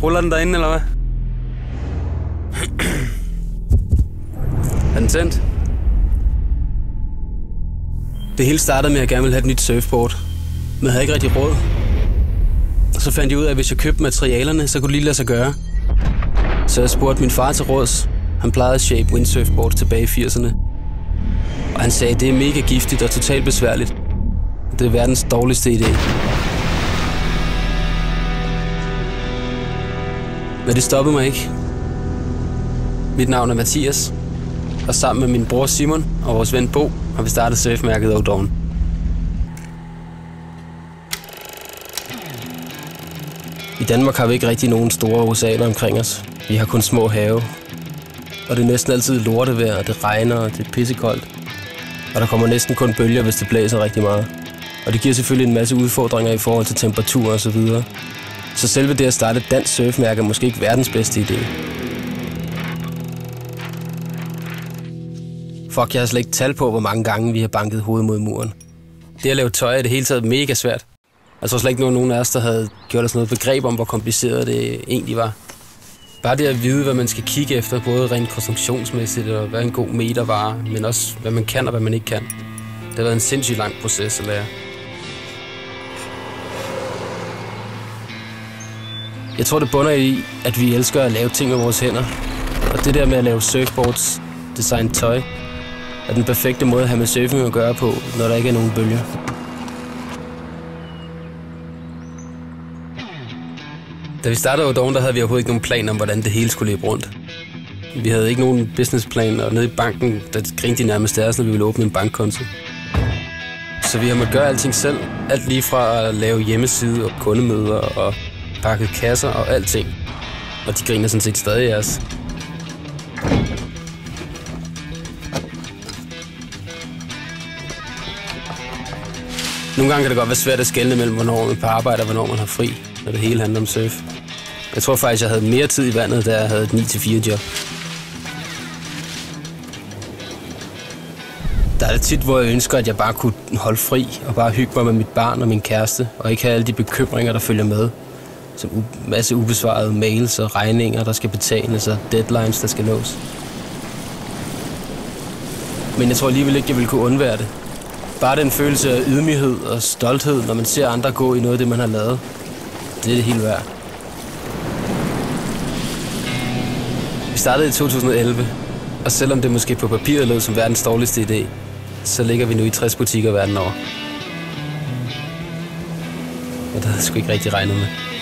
Ruller den derinde, eller hvad? Er den tændt? Det hele startede med, at jeg gerne ville have et nyt surfboard. Men jeg havde ikke rigtig råd. Og så fandt jeg ud af, at hvis jeg købte materialerne, så kunne det lige lade sig gøre. Så jeg spurgte min far til råds. Han plejede at shape windsurfboard tilbage i 80'erne. Og han sagde, at det er mega giftigt og totalt besværligt. Det er verdens dårligste idé. Men det stoppede mig ikke. Mit navn er Mathias. Og sammen med min bror Simon og vores ven Bo har vi startet surfmærket O'Dawn. I Danmark har vi ikke rigtig nogen store oceaner omkring os. Vi har kun små have. Og det er næsten altid lortevejr, og det regner, og det er pissekoldt. Og der kommer næsten kun bølger, hvis det blæser rigtig meget. Og det giver selvfølgelig en masse udfordringer i forhold til temperatur og så videre. Så selve det at starte et dansk surfmærke er måske ikke verdens bedste idé. Fuck, jeg har slet ikke tal på, hvor mange gange vi har banket hovedet mod muren. Det at lave tøj er det hele taget mega svært. Jeg tror slet ikke nogen af os, der havde gjort os noget begreb om, hvor kompliceret det egentlig var. Bare det at vide, hvad man skal kigge efter, både rent konstruktionsmæssigt og hvad en god meter var, men også hvad man kan og hvad man ikke kan. Det har været en sindssygt lang proces at lære. Jeg tror, det bunder i, at vi elsker at lave ting med vores hænder. Og det der med at lave surfboards, design tøj, er den perfekte måde at have med surfing at gøre på, når der ikke er nogen bølger. Da vi startede O'Dawn, der havde vi overhovedet ikke nogen plan om, hvordan det hele skulle løbe rundt. Vi havde ikke nogen businessplan, og nede i banken, der grinte de nærmest af os, når vi ville åbne en bankkonto. Så vi har måttet gøre alting selv. Alt lige fra at lave hjemmeside og kundemøder og pakke kasser og alting. Og de griner sådan set stadig af os. Nogle gange kan det godt være svært at skelne mellem, hvornår man er på arbejde og hvornår man har fri, når det hele handler om surf. Jeg tror faktisk, jeg havde mere tid i vandet, da jeg havde et 9-4 job. Der er tit, hvor jeg ønsker, at jeg bare kunne holde fri og bare hygge mig med mit barn og min kæreste, og ikke have alle de bekymringer, der følger med. Som masse ubesvarede mails og regninger, der skal betales, og deadlines, der skal nås. Men jeg tror alligevel ikke, jeg ville kunne undvære det. Bare den følelse af ydmyghed og stolthed, når man ser andre gå i noget af det, man har lavet. Det er det hele værd. Vi startede i 2011, og selvom det måske på papiret lød som verdens dårligste idé, så ligger vi nu i 60 butikker verden over. Og det havde jeg sgu ikke rigtig regnet med.